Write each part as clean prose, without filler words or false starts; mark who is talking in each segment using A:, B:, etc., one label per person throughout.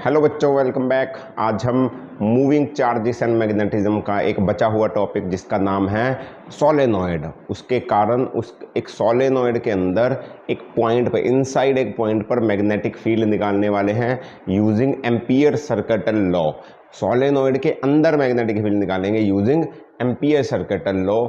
A: Hello बच्चों, welcome back. आज हम मूविंग चार्जेस एंड मैग्नेटिज्म का एक बचा हुआ टॉपिक जिसका नाम है सोलेनॉइड, उसके कारण उस एक सोलेनॉइड के अंदर एक पॉइंट पर, इनसाइड एक पॉइंट पर मैग्नेटिक फील्ड निकालने वाले हैं using ampere circuital law. Solenoid के अंदर मैग्नेटिक फील्ड निकालेंगे यूजिंग एम्पियर सर्किटल लॉ।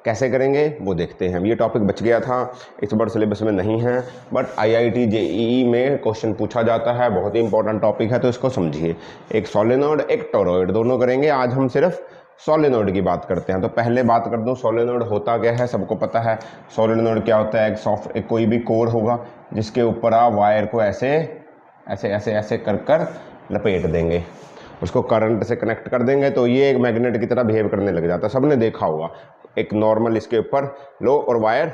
A: कैसे करेंगे वो देखते हैं। ये टॉपिक बच गया था, इस बार सिलेबस में नहीं है, बट आईआईटी जेईई में क्वेश्चन पूछा जाता है। बहुत ही इंपॉर्टेंट टॉपिक है, तो इसको समझिए। एक सोलेनॉइड एक टोरॉइड दोनों करेंगे। आज हम सिर्फ सोलेनॉइड की बात करते हैं। तो पहले बात कर दूं, सोलेनॉइड होता क्या है, सबको पता है। सोलेनॉइड क्या होता है? एक कोई भी कोर होगा जिसके ऊपर आप वायर को ऐसे ऐसे ऐसे ऐसे कर कर लपेट देंगे, उसको करंट से कनेक्ट कर देंगे तो ये एक मैग्नेट की तरह बिहेव करने लग जाता है। सबने देखा होगा। एक नॉर्मल इसके ऊपर लो और wire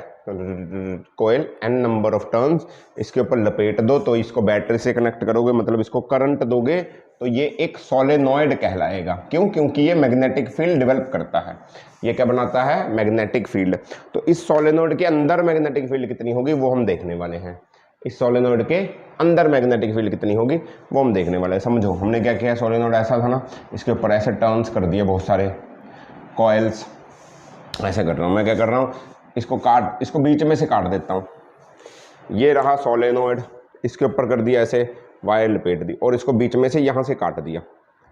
A: coil N number of turns इसके ऊपर लपेट दो, तो इसको बैटरी से कनेक्ट करोगे, मतलब इसको करंट दोगे, तो ये एक सोलेनॉइड कहलाएगा। क्यों? क्योंकि ये मैग्नेटिक फील्ड डेवलप करता है। ये क्या बनाता है? Magnetic field. तो इस सोलेनॉइड के अंदर मैग्नेटिक फील्ड कितनी होगी वो हम देखने वाले हैं। इस सोलेनॉइड के अंदर मैग्नेटिक फील्ड कितनी होगी वो हम देखने वाले हैं। समझो हमने क्या किया। सोलेनॉइड ऐसा था ना, इसके ऊपर ऐसे टर्न्स कर दिए, बहुत सारे कॉइल्स ऐसे कर रहा हूँ। मैं क्या कर रहा हूँ, इसको बीच में से काट देता हूँ। ये रहा सोलेनॉइड, इसके ऊपर कर दिया ऐसे वायर लपेट दी, और इसको बीच में से यहाँ से काट दिया,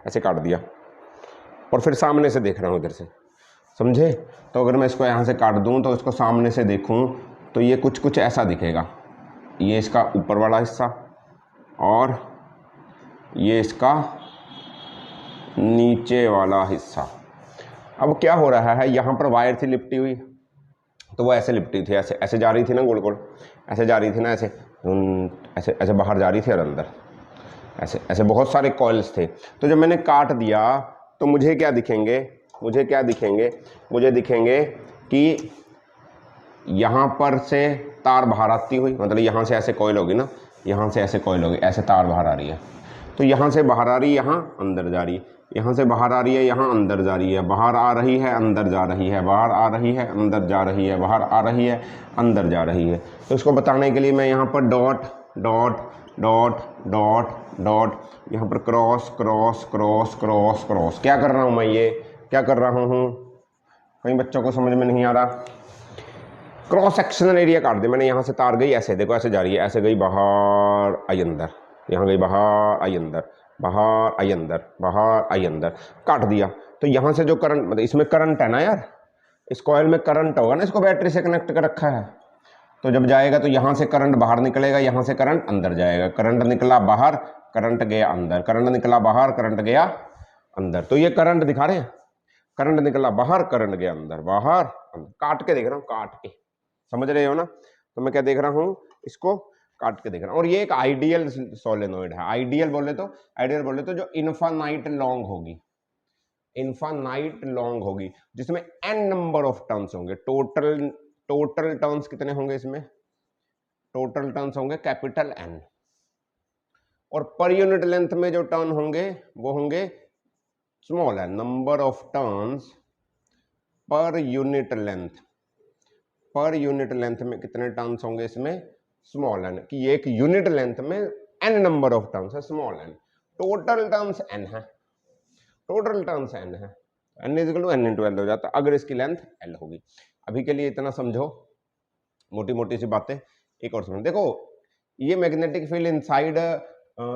A: ऐसे काट दिया, और फिर सामने से देख रहा हूँ इधर से। समझे? तो अगर मैं इसको यहाँ से काट दूँ तो इसको सामने से देखूँ तो ये कुछ कुछ ऐसा दिखेगा। ये इसका ऊपर वाला हिस्सा और ये इसका नीचे वाला हिस्सा। अब क्या हो रहा है, यहाँ पर वायर थी लिपटी हुई, तो वो ऐसे लिपटी थी, ऐसे ऐसे जा रही थी ना, गोल गोल ऐसे जा रही थी ना, ऐसे ऐसे ऐसे बाहर जा रही थी और अंदर ऐसे ऐसे बहुत सारे कॉइल्स थे। तो जब मैंने काट दिया तो मुझे क्या दिखेंगे, मुझे दिखेंगे कि यहाँ पर से तार बाहर आती हुई, मतलब यहाँ से ऐसे कॉइल होगी ना, यहाँ से ऐसे कॉइल होगी, ऐसे तार बाहर आ रही है। तो यहाँ से बाहर आ रही है, यहाँ अंदर जा रही है, यहाँ से बाहर आ रही है, यहाँ अंदर जा रही है, बाहर आ रही है, अंदर जा रही है, बाहर आ रही है, अंदर जा रही है, बाहर आ रही है, अंदर जा रही है। तो इसको बताने के लिए मैं यहाँ पर dot dot dot dot dot, यहाँ पर cross cross cross cross cross क्या कर रहा हूँ, मैं ये क्या कर रहा हूँ, कहीं बच्चों को समझ में नहीं आ रहा। क्रॉस सेक्शनल एरिया काट दे मैंने। यहाँ से तार गई, ऐसे देखो, ऐसे जा रही है, ऐसे गई, बाहर आई अंदर, यहाँ गई, बाहर आई अंदर, बाहर आई अंदर, बाहर आई अंदर, काट दिया। तो यहाँ से जो करंट, मतलब इसमें करंट है ना यार, इस कॉइल में करंट होगा ना, इसको बैटरी से कनेक्ट कर रखा है। तो जब जाएगा तो यहाँ से करंट बाहर निकलेगा, यहाँ से करंट अंदर जाएगा। करंट निकला बाहर, करंट गया अंदर, करंट निकला बाहर, करंट गया अंदर। तो ये करंट दिखा रहे हैं, करंट निकला बाहर, करंट गया अंदर, बाहर अंदर। काट के देख रहा हूँ, काट के, समझ रहे हो ना? तो मैं क्या देख रहा हूँ, इसको काट के देख रहा हूँ। और ये एक आइडियल सोलेनॉइड है। आइडियल बोले तो जो इनफाइनाइट लॉन्ग होगी, जिसमें n नंबर ऑफ टर्न्स होंगे। टोटल टर्न्स कितने होंगे इसमें? टोटल टर्न्स होंगे कैपिटल N। और पर यूनिट लेंथ में जो टर्न होंगे वो होंगे small n। Number of turns पर यूनिट लेंथ में कितने टर्न्स होंगे इसमें? Small n। कि ये एक यूनिट लेंथ में n नंबर ऑफ टर्न्स है, small n। Total turns n है, n is equal to n into L हो जाता अगर इसकी लेंथ l होगी। अभी के लिए इतना समझो, मोटी मोटी सी बातें। एक और समझो, देखो ये मैग्नेटिक फील्ड इनसाइड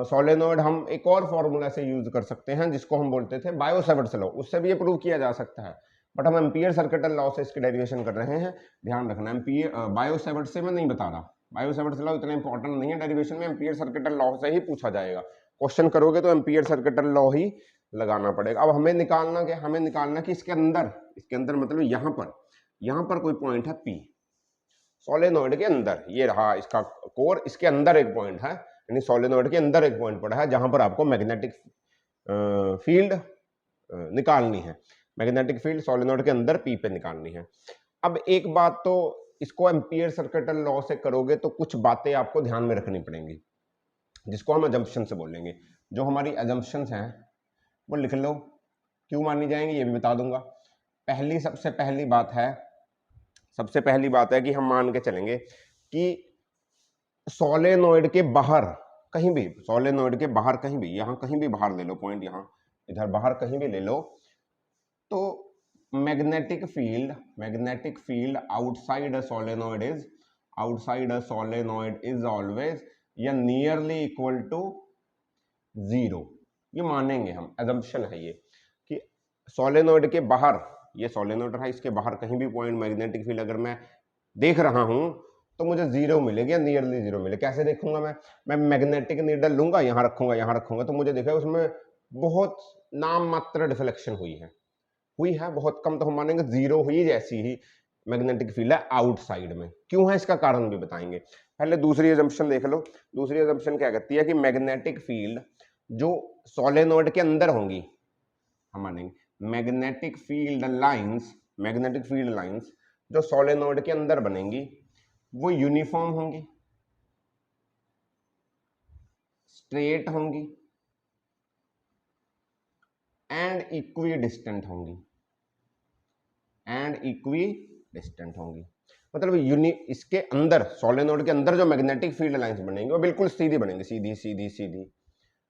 A: सोलेनॉइड हम एक और फॉर्मूला से यूज कर सकते हैं, जिसको हम बोलते थे बायो-सैवर्ट्स लॉ। उससे भी ये प्रूव किया जा सकता है, बट हम एम्पियर सर्किटल लॉ से इसकी डेरिवेशन कर रहे हैं। ध्यान रखना, एम्पियर बायो-सैवर्ट्स से मैं नहीं बता रहा। बायो-सैवर्ट्स लॉ इतना इंपॉर्टेंट नहीं है डेरिवेशन में, एम्पियर सर्किटल लॉ से ही पूछा जाएगा। क्वेश्चन करोगे तो एम्पियर सर्किटल लॉ ही लगाना पड़ेगा। अब हमें निकालना क्या? हमें निकालना कि इसके अंदर मतलब यहाँ पर कोई पॉइंट है P, सोलेनॉइड के अंदर। ये रहा इसका कोर, इसके अंदर एक पॉइंट है, यानी सोलेनॉइड के अंदर एक पॉइंट पड़ा है जहां पर आपको मैग्नेटिक फील्ड निकालनी है। मैग्नेटिक फील्ड सोलेनॉइड के अंदर P पे निकालनी है। अब एक बात, तो इसको एम्पियर सर्किटल लॉ से करोगे तो कुछ बातें आपको ध्यान में रखनी पड़ेंगी, जिसको हम अजम्पशन से बोलेंगे। जो हमारी अजम्पशंस हैं वो लिख लो, क्यों मानी जाएंगी ये भी बता दूंगा। सबसे पहली बात है कि हम मान के चलेंगे कि सोलेनॉइड के बाहर कहीं भी सोलेनोइड के बाहर कहीं भी, यहाँ कहीं भी बाहर ले लो पॉइंट, यहाँ इधर बाहर कहीं भी ले लो, तो magnetic field outside a solenoid is always या नियरली इक्वल टू जीरो। ये मानेंगे हम, एजम्पशन है ये कि सोलेनोइड के बाहर, ये सोलेनोइड है, इसके बाहर कहीं भी पॉइंट मैग्नेटिक फील्ड अगर मैं देख रहा हूं तो मुझे जीरो मिलेगी या नियरली जीरो मिलेगी। कैसे देखूंगा मैं मैग्नेटिक नीडल लूंगा, यहां रखूंगा तो मुझे देखा उसमें बहुत नाम मात्र डिफ्लेक्शन हुई है बहुत कम, तो हम मानेंगे जीरो हुई जैसी ही मैग्नेटिक फील्ड है आउटसाइड में। क्यों है इसका कारण भी बताएंगे। पहले दूसरी अजम्पशन देख लो। दूसरी अजम्पशन क्या कहती है कि मैग्नेटिक फील्ड जो सोलेनोइड के अंदर होंगी, हम मानेंगे मैग्नेटिक फील्ड लाइंस जो सोलेनोइड के अंदर बनेंगी वो यूनिफॉर्म होंगी, स्ट्रेट होंगी एंड इक्वी डिस्टेंट होंगी। मतलब इसके अंदर सोलेनोइड के अंदर जो मैग्नेटिक फील्ड लाइंस बनेंगी वो बिल्कुल सीधी बनेंगी,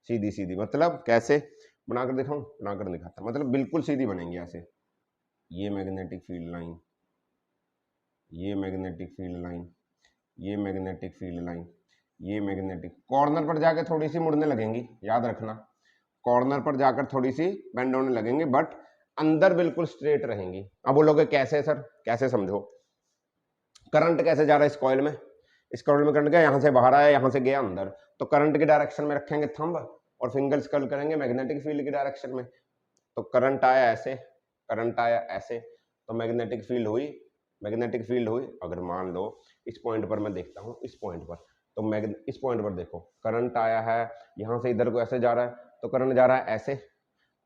A: सीधी। मतलब कैसे बनाकर दिखाऊं, बनाकर दिखाता, मतलब बिल्कुल सीधी बनेंगी ऐसे। ये मैग्नेटिक फील्ड लाइन, ये मैग्नेटिक कॉर्नर पर जाकर थोड़ी सी मुड़ने लगेंगी, याद रखना, कॉर्नर पर जाकर थोड़ी सी बेंड होने लगेंगे, बट अंदर बिल्कुल स्ट्रेट रहेंगी। अब बोलोगे कैसे सर, कैसे समझो। करंट कैसे जा रहा है इस कॉइल में, करंट गया यहाँ से बाहर आया, यहाँ से गया अंदर, तो करंट की डायरेक्शन में रखेंगे थंब और फिंगर्स कर्ल करेंगे मैग्नेटिक फील्ड की डायरेक्शन में। तो करंट आया ऐसे, तो मैग्नेटिक फील्ड हुई। अगर मान लो इस पॉइंट पर मैं देखता हूँ, इस पॉइंट पर, तो इस पॉइंट पर देखो करंट आया है, यहाँ से इधर को ऐसे जा रहा है, तो करंट जा रहा है ऐसे,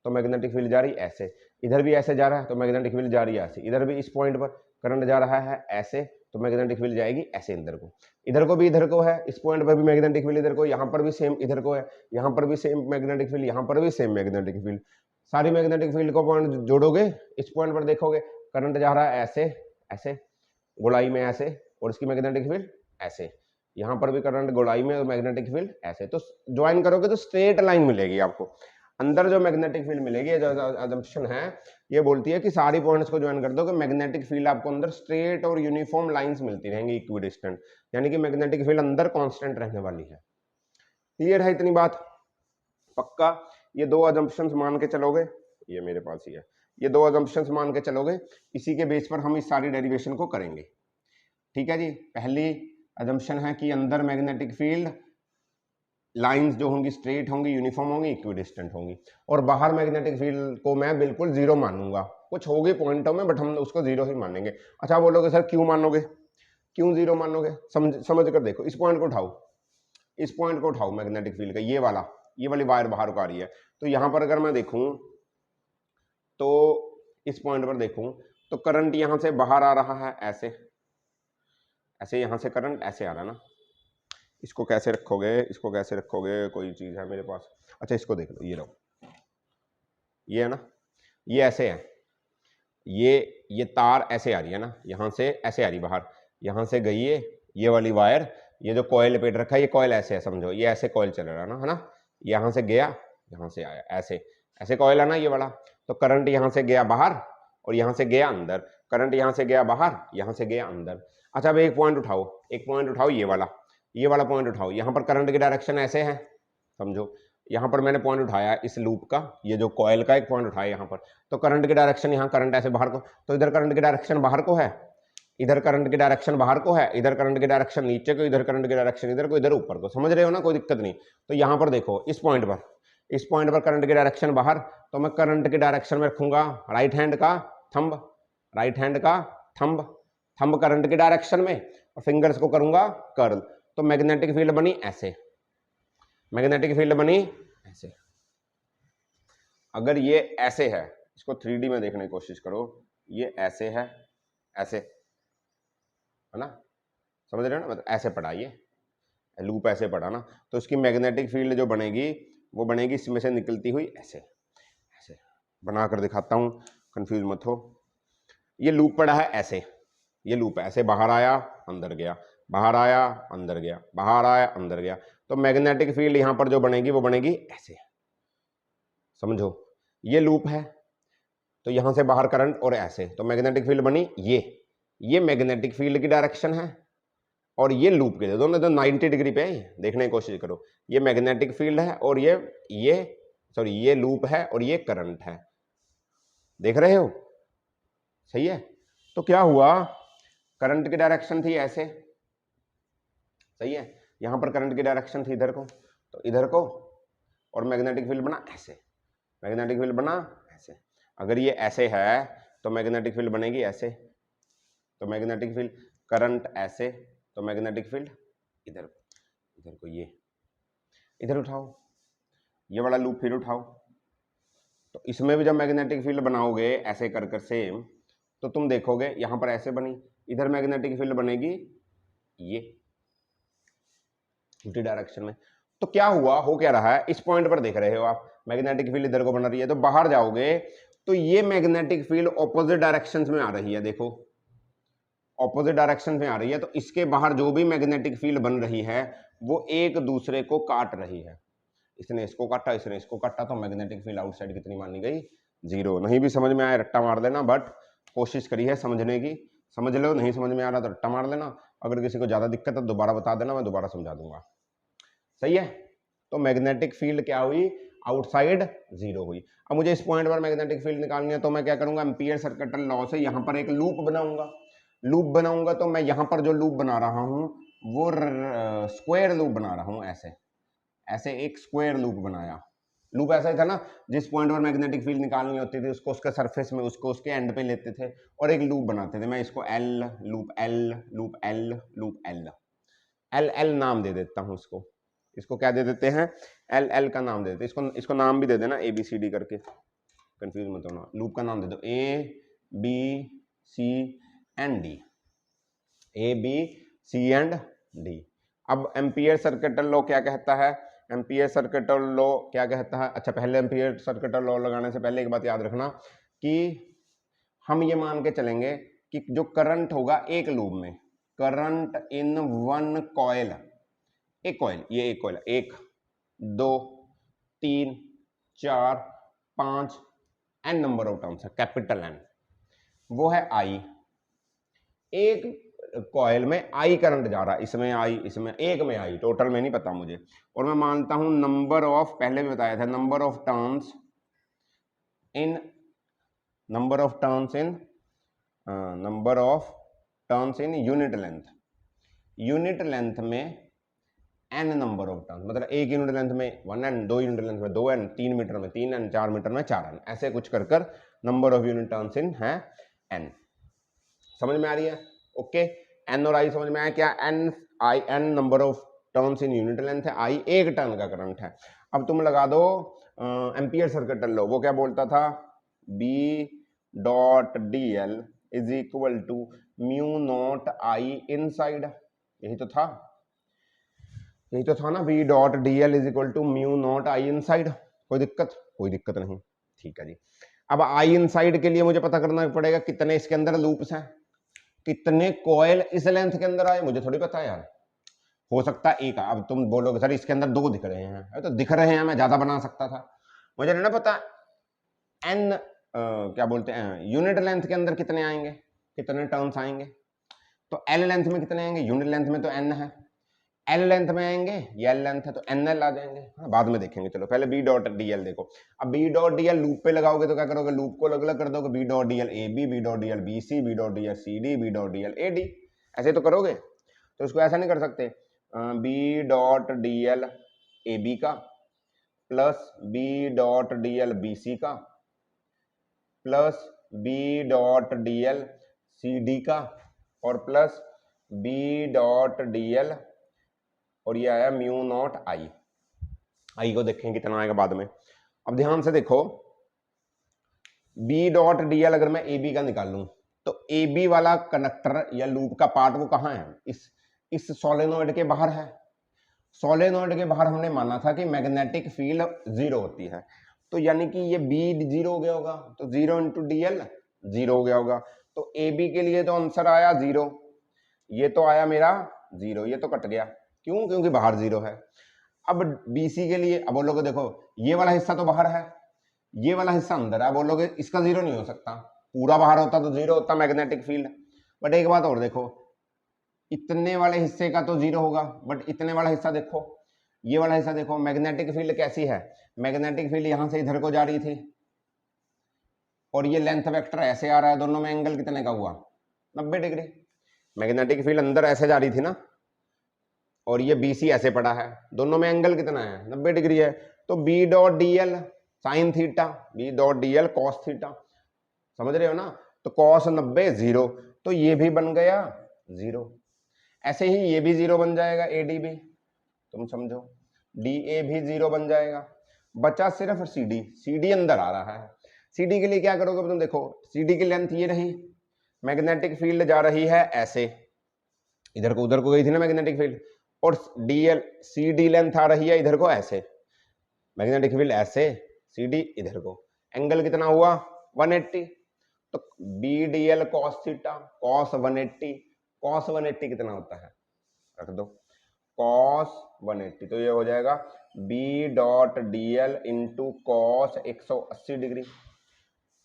A: तो मैग्नेटिक फील्ड जा रही है ऐसे। इधर भी ऐसे जा रहा है तो मैग्नेटिक फील्ड जा रही है ऐसे। इधर भी इस पॉइंट पर करंट जा रहा है ऐसे, तो मैग्नेटिक फील्ड जाएगी ऐसे अंदर को। इधर को भी इधर को है, इस पॉइंट पर भी मैग्नेटिक फील्ड इधर को, यहाँ पर भी सेम इधर को है, यहाँ पर भी सेम मैग्नेटिक फील्ड, यहाँ पर भी सेम मैग्नेटिक फील्ड। सारी मैग्नेटिक फील्ड को पॉइंट जोड़ोगे, इस पॉइंट पर देखोगे करंट जा रहा है ऐसे गोलाई में ऐसे, और इसकी मैग्नेटिक फील्ड ऐसे। यहाँ पर भी करंट गोलाई में और मैग्नेटिक फील्ड ऐसे। तो ज्वाइन करोगे तो स्ट्रेट लाइन मिलेगी आपको। अंदर जो मैग्नेटिक फील्ड मिलेगी, जो अजम्पशन है ये बोलती है कि सारी पॉइंट्स को ज्वाइन कर दो कि मैग्नेटिक फील्ड आपको अंदर स्ट्रेट और यूनिफॉर्म लाइंस मिलती रहेंगी इक्विडिस्टेंट, यानी कि मैग्नेटिक फील्ड अंदर कांस्टेंट रहने वाली है। क्लियर है इतनी बात, पक्का। ये दो अजम्पशंस मान के चलोगे, ये मेरे पास ही है, ये दो अजम्पशंस मान के चलोगे, इसी के बेस पर हम इस सारी डेरिवेशन को करेंगे। ठीक है जी। पहली अजम्पशन है कि अंदर मैग्नेटिक फील्ड लाइंस जो होंगी स्ट्रेट होंगी, यूनिफॉर्म होंगी, इक्विडिस्टेंट होंगी, और बाहर मैग्नेटिक फील्ड को मैं बिल्कुल जीरो मानूंगा। कुछ होगी पॉइंटों में बट हम उसको जीरो ही मानेंगे। अच्छा बोलोगे सर क्यों मानोगे, क्यों जीरो मानोगे, समझ कर देखो। इस पॉइंट को उठाओ मैग्नेटिक फील्ड का, ये वाली वायर बाहर को आ रही है, तो यहां पर अगर मैं देखूं तो इस पॉइंट पर देखूं तो करंट यहां से बाहर आ रहा है ऐसे, यहां से करंट ऐसे आ रहा है ना। इसको कैसे रखोगे, कोई चीज है मेरे पास। अच्छा इसको देख लो, ये लो, ये है ना, ये ऐसे है, ये तार ऐसे आ रही है ना, यहां से ऐसे आ रही बाहर, यहां से गई है ये वाली वायर, ये जो कॉइल लपेट रखा है ये कॉइल ऐसे है, समझो ये ऐसे कॉइल चल रहा है ना, यहां से गया, यहां से आया, ऐसे कॉइल है ना ये वाला। तो करंट यहां से गया बाहर और यहां से गया अंदर, करंट यहां से गया बाहर, यहां से गया अंदर। अच्छा अब एक पॉइंट उठाओ, ये वाला पॉइंट उठाओ। यहां पर करंट की डायरेक्शन ऐसे है, समझो यहां पर मैंने पॉइंट उठाया इस लूप का, ये जो कॉइल का एक पॉइंट उठाया यहां पर, तो करंट की डायरेक्शन, यहां करंट ऐसे बाहर को, तो इधर करंट की डायरेक्शन बाहर को है, इधर करंट की डायरेक्शन बाहर को है, इधर करंट की डायरेक्शन नीचे को, इधर करंट की डायरेक्शन इधर को, इधर ऊपर को। समझ रहे हो ना, कोई दिक्कत नहीं। तो यहां पर देखो इस पॉइंट पर करंट की डायरेक्शन बाहर, तो मैं करंट की डायरेक्शन में रखूंगा राइट हैंड का थंब करंट की डायरेक्शन में, और फिंगर्स को करूंगा कर्ल। तो मैग्नेटिक फील्ड बनी ऐसे, अगर ये ऐसे है, इसको 3D में देखने की कोशिश करो, ये ऐसे है ना, समझ रहे हो ना, मतलब ऐसे पड़ा, ये लूप ऐसे पड़ा ना, तो इसकी मैग्नेटिक फील्ड जो बनेगी वो बनेगी इसमें से निकलती हुई ऐसे बनाकर दिखाता हूं, कंफ्यूज मत हो। ये लूप पड़ा है ऐसे, ये लूप है ऐसे, बाहर आया अंदर गया, बाहर आया अंदर गया, बाहर आया अंदर गया। तो मैग्नेटिक फील्ड यहां पर जो बनेगी वो बनेगी ऐसे, समझो ये लूप है तो यहां से बाहर करंट और ऐसे, तो मैग्नेटिक फील्ड बनी ये मैग्नेटिक फील्ड की डायरेक्शन है और ये लूप के दोनों तो 90 डिग्री पे है, देखने की कोशिश करो। ये मैग्नेटिक फील्ड है और ये लूप है और ये करंट है, देख रहे हो? सही है। तो क्या हुआ, करंट की डायरेक्शन थी ऐसे, सही है, यहां पर करंट की डायरेक्शन थी इधर को, तो इधर को, और मैग्नेटिक फील्ड बना ऐसे, मैग्नेटिक फील्ड बना ऐसे। अगर ये ऐसे है तो मैग्नेटिक फील्ड बनेगी ऐसे, तो मैग्नेटिक फील्ड, करंट ऐसे, तो मैग्नेटिक फील्ड इधर को ये इधर उठाओ, ये वाला लूप फिर उठाओ। तो इसमें भी जब मैग्नेटिक फील्ड बनाओगे ऐसे कर कर सेम, तो तुम देखोगे यहां पर ऐसे बनी, इधर मैग्नेटिक फील्ड बनेगी ये उल्टी डायरेक्शन में। तो क्या हुआ, हो क्या रहा है, इस पॉइंट पर देख रहे हो आप, मैग्नेटिक फील्ड इधर को बना रही है, तो बाहर जाओगे तो ये मैग्नेटिक फील्ड ऑपोजिट डायरेक्शन में आ रही है, देखो ऑपोजिट डायरेक्शन में आ रही है। तो इसके बाहर जो भी मैग्नेटिक फील्ड बन रही है वो एक दूसरे को काट रही है, इसने इसको काटा, इसने इसको काटा, तो मैग्नेटिक फील्ड आउटसाइड कितनी मानी गई, 0। नहीं भी समझ में आया रट्टा मार देना, बट कोशिश करी है समझने की, समझ लो, नहीं समझ में आ रहा तो रट्टा मार देना, अगर किसी को ज्यादा दिक्कत है दोबारा बता देना, मैं दोबारा समझा दूंगा। सही है। तो मैग्नेटिक फील्ड क्या हुई, आउटसाइड 0 हुई। अब मुझे इस पॉइंट पर मैग्नेटिक फील्ड निकालनी है, तो मैं क्या करूंगा, एम्पीयर सर्किटल लॉ से यहां पर एक लूप बनाऊंगा। तो मैं यहां पर जो लूप बना रहा हूं वो स्क्वायर लूप बना रहा हूं, ऐसे एक स्क्वायर लूप बनाया। लूप ऐसा ही था ना, जिस पॉइंट पर मैग्नेटिक फील्ड निकालनी होती थी उसको उसके सरफेस में, उसको उसके एंड पे लेते थे और एक लूप बनाते थे। मैं इसको L loop L loop L loop L L L नाम दे देता हूं इसको क्या दे देते हैं, एल एल का नाम दे देते हैं। इसको नाम भी दे देना ए बी सी डी करके, कंफ्यूज मत होना। लूप का नाम दे दो A B C and D, A B C and D. अब एम्पीयर सर्किटल लॉ क्या कहता है, एम्पीयर सर्किटल लॉ क्या कहता है, अच्छा पहले एम्पीयर सर्किटल लॉ लगाने से पहले एक बात याद रखना कि हम ये मान के चलेंगे कि जो करंट होगा एक लूप में, करंट इन वन कॉइल, एक कॉइल, ये एक coil, 1 2 3 4 5 N number of turns है, कैपिटल एन, वो है आई। एक कॉइल में आई करंट जा रहा है, इसमें आई, इसमें, एक में आई, टोटल में नहीं पता मुझे। और मैं मानता हूं नंबर ऑफ, पहले भी बताया था, number of turns in unit length में n नंबर ऑफ टर्न्स, मतलब एक यूनिट लेंथ में 1n, 2 यूनिट लेंथ में 2n, 3 मीटर में 3n, 4 मीटर में 4n, ऐसे कुछ कर कर number of unit turns in है n। समझ में आ रही है? ओके, n और i समझ में आया क्या, n number of turns in unit length है, i एक टर्न का करंट है। अब तुम लगा दो एम्पीयर सर्किटल लॉ, वो क्या बोलता था, b dot D L is equal to mu naught I inside, यही तो था ना, v dot D L is equal to mu naught I inside. कोई दिक्कत नहीं, ठीक है जी। अब आई इनसाइड के लिए मुझे पता करना पड़ेगा कितने इसके अंदर लूप्स हैं, कितने कॉइल इस लेंथ के अंदर आए, मुझे थोड़ी पता है यार, हो सकता है एक। अब तुम बोलोगे सर इसके अंदर 2 दिख रहे हैं, तो दिख रहे हैं, मैं ज्यादा बना सकता था, मुझे नहीं ना पता एन क्या बोलते हैं यूनिट लेंथ के अंदर कितने आएंगे, कितने टर्न्स आएंगे। तो एल लेंथ में कितने आएंगे, यूनिट लेंथ में तो एन है, एल लेंथ में आएंगे, ये एल लेंथ है तो एन एल आ जाएंगे। हाँ, बाद में देखेंगे, चलो पहले बी डॉट डी एल देखो। अब B dot D L loop पे लगाओगे तो क्या करोगे, लूप को अलग अलग कर दोगे, B dot D L A B dot D L B C, B dot D L C D, B dot D L A D, ऐसे तो करोगे। तो इसको ऐसा नहीं कर सकते, B dot D L A B का plus B dot D L B C का plus B dot D L C D का और plus B dot D L, और ये आया म्यू नॉट आई को देखेंगे कितना आएगा बाद में। अब ध्यान से देखो, बी डॉट डी एल अगर मैं ए बी का निकालूं तो ए बी वाला कंडक्टर या लूप का पार्ट वो कहां है, इस सोलेनोइड के बाहर है। सोलेनोइड के बाहर हमने माना था कि मैग्नेटिक फील्ड 0 होती है, तो यानी कि ये बी 0 हो गया होगा, तो 0 इंटू डी एल 0 हो गया होगा। तो ए बी के लिए तो आंसर आया 0, ये तो आया मेरा जीरो, ये तो कट गया, क्यों? क्योंकि बाहर जीरो है। अब BC के लिए अब बोलोगे देखो ये वाला हिस्सा तो बाहर है, ये वाला हिस्सा अंदर है, बोलोगे इसका जीरो नहीं हो सकता, पूरा बाहर होता तो जीरो होता मैग्नेटिक फील्ड। बट एक बात और देखो, इतने वाले हिस्से का तो जीरो होगा, बट इतने वाला हिस्सा देखो, ये वाला हिस्सा देखो, मैग्नेटिक फील्ड कैसी है, मैग्नेटिक फील्ड यहां से इधर को जा रही थी और ये लेंथ वेक्टर ऐसे आ रहा है, दोनों में एंगल कितने का हुआ? 90 डिग्री। मैग्नेटिक फील्ड अंदर ऐसे जा रही थी ना, और ये BC ऐसे पड़ा है, दोनों में एंगल कितना है? 90 डिग्री है। तो B dot DL sine theta, B dot DL cos theta, समझ रहे हो ना? तो कॉस 90 जीरो, तो ये भी बन गया जीरो। ऐसे ही ये भी जीरो बन जाएगा, ADB, तुम समझो, DA भी जीरो बन जाएगा। बचा सिर्फ CD, CD अंदर आ रहा है। CD के लिए क्या करोगे तुम देखो, CD की लेंथ ये रही, मैग्नेटिक फील्ड जा रही है ऐसे, इधर को उधर को गई थी ना मैग्नेटिक फील्ड, और CD लेंथ आ रही है इधर को ऐसे, मैग्नेटिक फील्ड ऐसे, CD इधर को, एंगल कितना हुआ? 180। तो BDL cos theta, cos 180, cos 180 कितना होता है? रख दो cos 180, तो ये हो जाएगा B dot DL into cos 180 degree.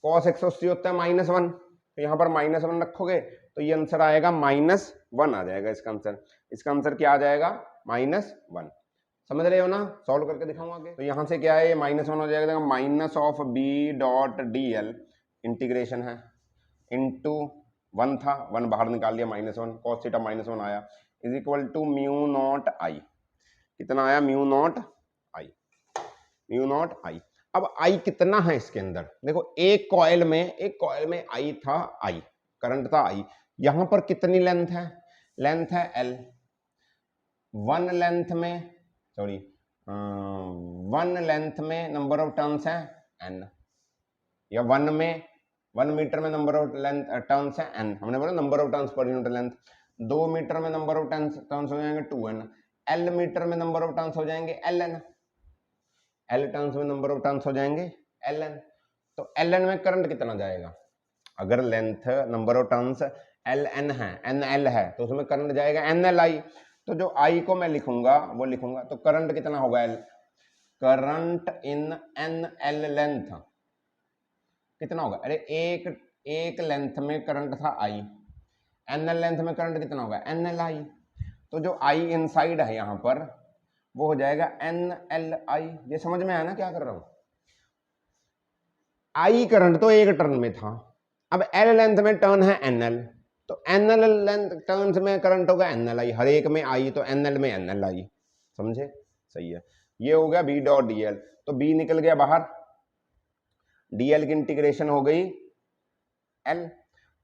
A: cos 180 होता है -1, तो यहाँ पर -1 रखोगे तो ये आंसर आएगा -1 आ जाएगा इसका आंसर। इसका आंसर क्या आ जाएगा? -1। समझ रहे हो ना? सॉल्व करके दिखाऊंगा आगे। तो यहाँ से क्या है, ये -1 हो जाएगा, minus of B dot DL integration है इंटू 1 था, 1 बाहर निकाल लिया, -1 cos थीटा -1 आया, is equal to mu naught I. कितना आया? Mu naught I, mu naught I. अब आई कितना है इसके अंदर देखो, एक कॉइल में आई था, आई करंट था आई, यहां पर कितनी लेंथ है? लेंथ है L, वन लेंथ में नंबर ऑफ टर्न्स है N, या 1 मीटर में नंबर ऑफ टर्न्स है N, हमने बोला नंबर ऑफ टर्न्स पर यूनिट लेंथ। 2 मीटर में नंबर ऑफ टर्न्स हो जाएंगे 2N, L मीटर में नंबर ऑफ टर्न्स हो जाएंगे LN, L टर्न्स में नंबर ऑफ टर्न्स हो जाएंगे LN। तो LN में करंट कितना जाएगा? अगर length number of turns LN है, NL है, तो उसमें करंट जाएगा NLI। तो जो I को मैं लिखूंगा वो लिखूंगा, तो करंट कितना होगा? करंट इन NL लेंथ कितना होगा? अरे एक लेंथ में करंट था I, NL लेंथ में करंट कितना होगा? NLI। तो जो I इनसाइड है यहां पर वो हो जाएगा NLI। ये समझ में आया ना क्या कर रहा हूं? I करंट तो एक टर्न में था, अब L लेंथ में टर्न है NL, तो NL लेंथ टर्न्स में करंट होगा NLI, हर एक में I तो NL में NLI, समझे? सही है। ये हो गया B डॉट DL, तो B निकल गया बाहर, DL की इंटीग्रेशन हो गई L,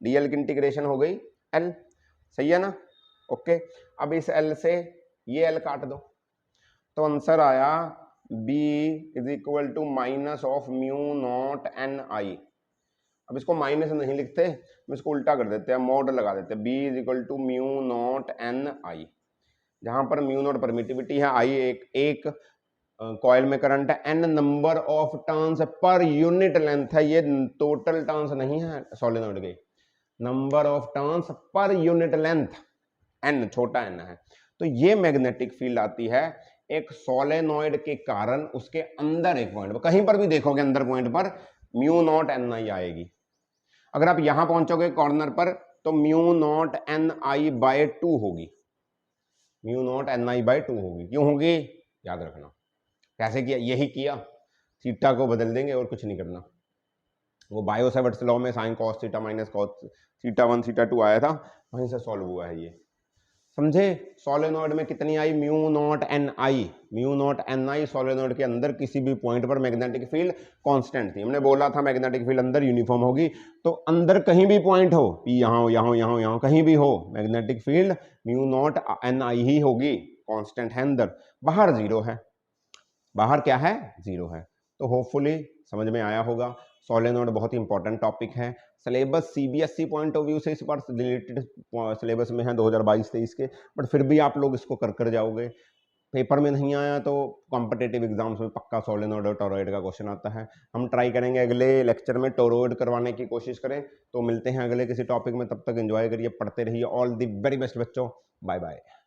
A: DL की इंटीग्रेशन हो गई L, सही है ना? ओके, अब इस L से ये L काट दो, तो आंसर आया B is equal to minus of mu naught NI। अब इसको माइनस नहीं लिखते, हम इसको उल्टा कर देते हैं, मोड लगा देते हैं, B is equal to mu naught NI, जहां पर म्यू नॉट परमिटिविटी है, I एक कॉइल में करंट है, N नंबर ऑफ टर्न्स पर यूनिट लेंथ है, ये टोटल टर्न्स नहीं है सोलेनोइड के, नंबर ऑफ टर्न्स पर यूनिट लेंथ, N छोटा n है। तो ये मैग्नेटिक फील्ड आती है एक सोलेनोइड के कारण, उसके अंदर एक पॉइंट पर, कहीं पर भी देखोगे अंदर पॉइंट पर म्यू नॉट NI आएगी। अगर आप यहां पहुंचोगे कॉर्नर पर तो म्यू नॉट NI बाय 2 होगी, म्यू नॉट NI बाय 2 होगी। क्यों होगी? याद रखना। कैसे किया? यही किया, थीटा को बदल देंगे और कुछ नहीं करना। वो बायो-सैवर्ट्स लॉ में sine cos theta minus cos theta 1 theta 2 आया था, वहीं से सॉल्व हुआ है ये, समझे? सोलेनोइड में कितनी आई? Mu naught NI, mu naught NI solenoid के अंदर किसी भी पॉइंट पर मैग्नेटिक फील्ड कांस्टेंट थी। हमने बोला था मैग्नेटिक फील्ड अंदर यूनिफॉर्म होगी, तो अंदर कहीं भी पॉइंट हो, P यहाँ हो, यहाँ हो, यहाँ हो, यहाँ कहीं भी हो, magnetic field mu naught NI ही होगी, कांस्टेंट है अंदर, बाहर जीरो है, बाहर क्या है? जीरो है। तो होपफुली समझ में आया होगा। सोलेनोइड बहुत ही इंपॉर्टेंट टॉपिक है, syllabus CBSE point of view से इस बार रिलेटेड सिलेबस में है 2022-23 के, बट फिर भी आप लोग इसको कर जाओगे। पेपर में नहीं आया तो कॉम्पिटेटिव एग्जाम्स में पक्का सोलेनोइड और टोरॉइड का क्वेश्चन आता है। हम ट्राई करेंगे अगले लेक्चर में टोरॉइड करवाने की कोशिश करें। तो मिलते हैं अगले किसी टॉपिक में, तब तक एंजॉय करिए, पढ़ते रहिए। ऑल द वेरी बेस्ट बच्चों, बाय बाय।